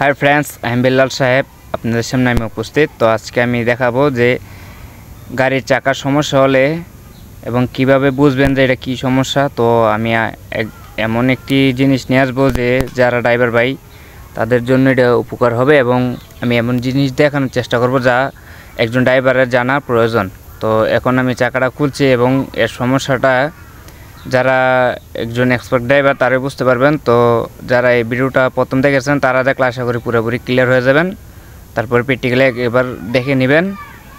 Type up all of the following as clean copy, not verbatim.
Hi friends আমি বিল্লাল সাহেব আপনাদের সামনে আমি উপস্থিত। তো আজকে আমি দেখাবো যে গাড়ির চাকার সমস্যা হলে এবং কিভাবে বুঝবেন যে এটা কি সমস্যা। তো আমি এমন একটি জিনিস নিয়ে আসবো যে যারা ড্রাইভার ভাই তাদের জন্য এটা উপকার হবে এবং আমি এমন জিনিস দেখানোর চেষ্টা করব যা একজন ড্রাইভারের জানা প্রয়োজন। তো এখন আমি চাকাটা খুলছি এবং এর সমস্যাটা যারা একজন এক্সপার্ট ড্রাইভার তারাই বুঝতে পারবেন। তো যারা এই ভিডিওটা প্রথম দেখেছেন তারা দেখলে আশা করি পুরোপুরি ক্লিয়ার হয়ে যাবেন। তারপর প্র্যাকটিক্যালি এবার দেখে নেবেন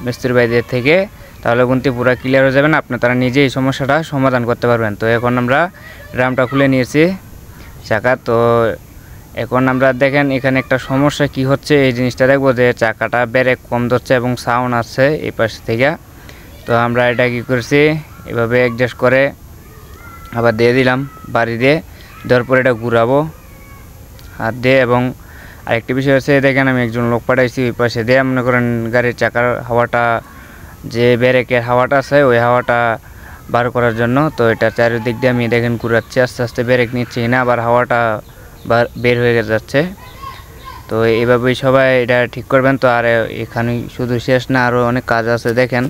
মিস্ত্রি ভাইদের থেকে, তাহলে কিন্তু পুরো ক্লিয়ার হয়ে যাবেন, তারা নিজেই এই সমস্যাটা সমাধান করতে পারবেন। তো এখন আমরা ড্রামটা খুলে নিয়েছি চাকা। তো এখন আমরা দেখেন এখানে একটা সমস্যা কি হচ্ছে এই জিনিসটা দেখবো যে চাকাটা ব্রেক কম ধরছে এবং সাউন্ড আসছে এই পাশ থেকে। তো আমরা এটা কি করছি এভাবে অ্যাডজাস্ট করে আবার দিয়ে দিলাম বাড়ি দিয়ে, দেওয়ার পরে এটা ঘুরাবো হাত দিয়ে। এবং আরেকটি বিষয় হচ্ছে দেখেন আমি একজন লোক পাঠাইছি ওই পাশে দিয়ে, মনে করেন গাড়ির চাকার হাওয়াটা যে ব্রেকের হাওয়াটা আছে ওই হাওয়াটা বার করার জন্য। তো এটা চারিদিক দিয়ে আমি দেখেন ঘুরাচ্ছি, আস্তে আস্তে ব্রেক নিচ্ছি না, আবার হাওয়াটা বের হয়ে যাচ্ছে। তো এইভাবেই সবাই এটা ঠিক করবেন। তো আর এখানে শুধু শেষ না, আরও অনেক কাজ আছে। দেখেন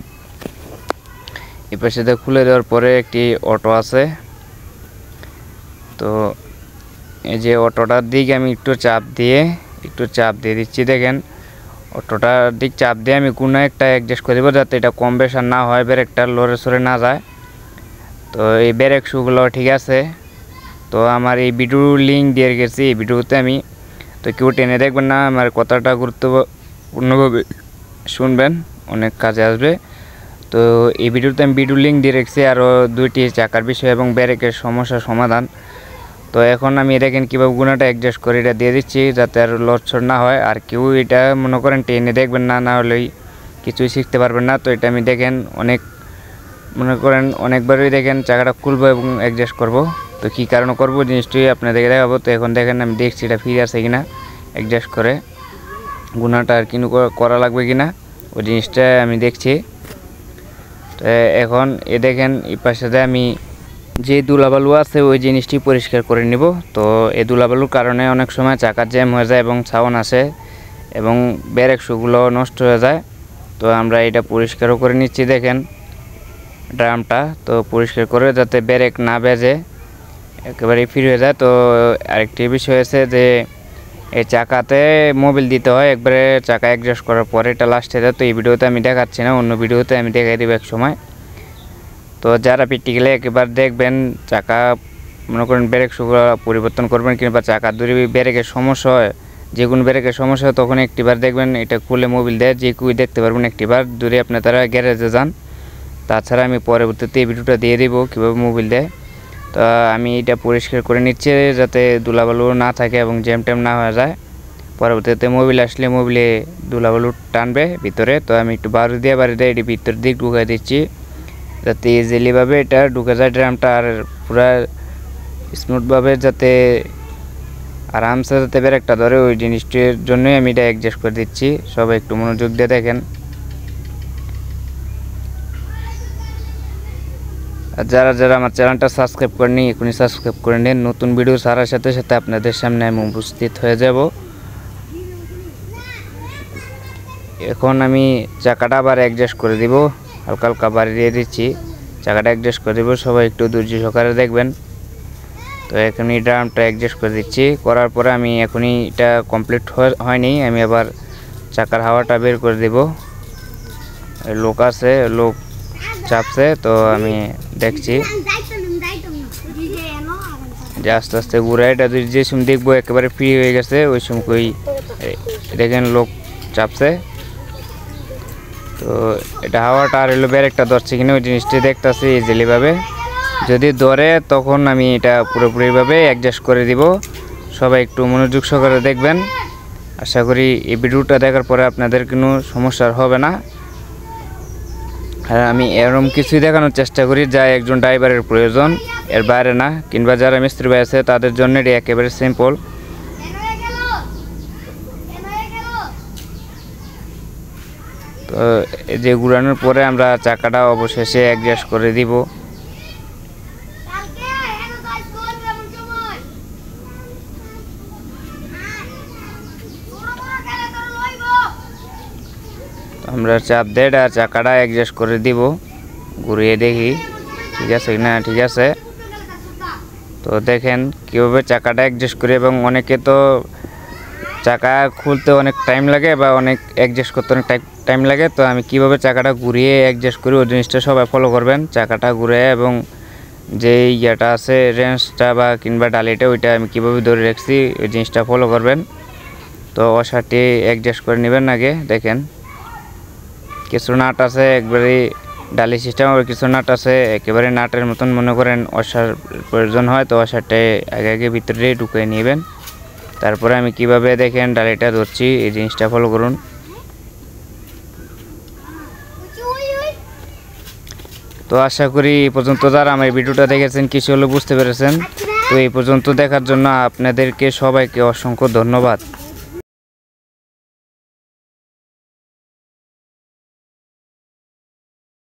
এই পাশে খুলে দেওয়ার পরে একটি অটো আছে। তো এই যে অটোটার দিকে আমি একটু চাপ দিয়ে দিচ্ছি। দেখেন অটোটার দিক চাপ দিয়ে আমি কোনো একটা অ্যাডজাস্ট করে দেবো যাতে এটা কম বেশ না হয়, ব্রেকটা লড়ে সরে না যায়। তো এই ব্রেক শুগুলো ঠিক আছে। তো আমার এই ভিডিও লিঙ্ক দিয়ে গেছি এই ভিডিওতে আমি, তো কেউ টেনে দেখবেন না, আমার কথাটা গুরুত্বপূর্ণভাবে শুনবেন, অনেক কাজে আসবে। তো এই ভিডিওতে আমি ভিডিও লিঙ্ক দিয়ে রেখেছি আরও দুইটি চাকার বিষয় এবং ব্রেকের সমস্যার সমাধান। তো এখন আমি দেখেন কীভাবে গুণাটা অ্যাডজাস্ট করে এটা দিয়ে দিচ্ছি যাতে আর লড়ছড় না হয়। আর কেউ এটা মনে করেন টেনে দেখবেন না, না হলেই কিছুই শিখতে পারবেন না। তো এটা আমি দেখেন মনে করেন অনেকবারই দেখেন চাকাটা খুলবো এবং অ্যাডজাস্ট করব। তো কী কারণে করবো জিনিসটি আপনাদেরকে দেখাবো। তো এখন দেখেন আমি দেখছি এটা ফিরে আছে কিনা, অ্যাডজাস্ট করে গুণাটা আর কিনু করা লাগবে কিনা ওই জিনিসটা আমি দেখছি। তো এখন দেখেন এই পাশে আমি যে ধুলাবালু আছে ওই জিনিসটি পরিষ্কার করে নিব। তো এই ধুলাবালুর কারণে অনেক সময় চাকা জ্যাম হয়ে যায় এবং সাউন্ড আসে এবং ব্রেক শুগুলো নষ্ট হয়ে যায়। তো আমরা এটা পরিষ্কারও করে নিচ্ছি দেখেন ড্রামটা। তো পরিষ্কার করে যাতে ব্রেক না বেজে একেবারে ফ্রি হয়ে যায়। তো আরেকটি বিষয় আছে যে এই চাকাতে মোবিল দিতে হয় একবারে চাকা অ্যাডজাস্ট করার পরে, এটা লাস্টে যায়। তো এই ভিডিওতে আমি দেখাচ্ছি না, অন্য ভিডিওতে আমি দেখাই দেবো এক সময়। তো যারা প্র্যাকটিক্যালি একবার দেখবেন চাকা মনে করেন ব্রেক শুগুলো পরিবর্তন করবেন কিংবা চাকা দূরে ব্রেকের সমস্যা হয়, যে কোনো ব্রেকের সমস্যা হয় তখন একটিবার দেখবেন এটা খুলে মোবিল দেয়, যে কেউ দেখতে পারবেন একটিবার দূরে তারা গ্যারেজে যান। তাছাড়া আমি পরবর্তীতে এই ভিডিওটা দিয়ে দিব কীভাবে মোবিল দেয়। তো আমি এটা পরিষ্কার করে নিচ্ছি যাতে ধুলাবালু না থাকে এবং জ্যাম ট্যাম না হয়ে যায়। পরবর্তীতে মোবিল আসলে মোবিলে ধুলাবালু টানবে ভিতরে। তো আমি একটু বাড়ি দিয়ে এটি ভিতর দিক ঢুকাই দিচ্ছি যাতে ইজিলিভাবে এটা ঢুকে যায় ড্রামটা, আর পুরা স্মুথভাবে যাতে আরামসে যাতে ব্রেকটা ধরে ওই জিনিসটির জন্যই আমি এটা অ্যাডজাস্ট করে দিচ্ছি। সবাই একটু মনোযোগ দিয়ে দেখেন। আর যারা আমার চ্যানেলটা সাবস্ক্রাইব করেনি এখনই সাবস্ক্রাইব করে নিন, নতুন ভিডিও ছাড়ার সাথে সাথে আপনাদের সামনে আমি উপস্থিত হয়ে যাব। এখন আমি চাকাটা আবার অ্যাডজাস্ট করে দিব, হালকা হালকা বাড়ি দিয়ে দিচ্ছি, চাকাটা অ্যাডজাস্ট করে দেবো। সবাই একটু ধৈর্য সহকারে দেখবেন। তো এখনই ড্রামটা অ্যাডজাস্ট করে দিচ্ছি, করার পরে আমি এখনই এটা কমপ্লিট হয়নি, আমি আবার চাকার হাওয়াটা বের করে দেব। লোক আছে, লোক চাপছে, তো আমি দেখছি যে আস্তে আস্তে ঘুরে এটা যে সময় দেখবো একেবারে ফ্রি হয়ে গেছে ওই সময় দেখেন লোক চাপছে। তো এটা হাওয়াটা আর ব্রেকটা ধরছে কিনা ওই জিনিসটি দেখতেছি ইজিলিভাবে, যদি ধরে তখন আমি এটা পুরোপুরিভাবে অ্যাডজাস্ট করে দিব। সবাই একটু মনোযোগ সহকারে দেখবেন, আশা করি এই ভিডিওটা দেখার পরে আপনাদের কোনো সমস্যা হবে না। আর আমি এরকম কিছুই দেখানোর চেষ্টা করি যা একজন ড্রাইভারের প্রয়োজন, এর বাইরে না। কিংবা যারা মিস্ত্রি ভাই আছে তাদের জন্য এটি একেবারে সিম্পল। তো এই যে ঘুরানোর পরে আমরা চাকাটা অবশেষে অ্যাডজাস্ট করে দিব। আমরা চাপ দিয়ে এটা চাকাটা অ্যাডজাস্ট করে দিব, ঘুরিয়ে দেখি ঠিক আছে না। ঠিক আছে, তো দেখেন কীভাবে চাকাটা অ্যাডজাস্ট করি। এবং অনেকে তো চাকা খুলতে অনেক টাইম লাগে বা অনেক অ্যাডজাস্ট করতে অনেক টাইম লাগে, তো আমি কিভাবে চাকাটা ঘুরিয়ে অ্যাডজাস্ট করি ওই জিনিসটা সবাই ফলো করবেন। চাকাটা ঘুরে এবং যে ইয়েটা আছে রেঞ্জটা বা কিংবা ডালিটা ওইটা আমি কীভাবে ধরে রাখছি ওই জিনিসটা ফলো করবেন। তো ওয়াশারটি অ্যাডজাস্ট করে নেবেন আগে। দেখেন কিছু নাট আছে একবারে ডালি সিস্টেম, আর কিছু নাট আছে একেবারে নাটের মতন মনে করেন ওয়াশার প্রয়োজন হয়, তো ওয়াশারটাই আগে আগে ভিতরে ঢুকিয়ে নেবেন। তারপরে আমি কিভাবে দেখেন ডালিটা ধরছি এই জিনিসটা ফলো করুন। তো আশা করি এই পর্যন্ত যারা আমার ভিডিওটা দেখেছেন কিছু হলে বুঝতে পেরেছেন। তো এই পর্যন্ত দেখার জন্য আপনাদেরকে সবাইকে অসংখ্য ধন্যবাদ।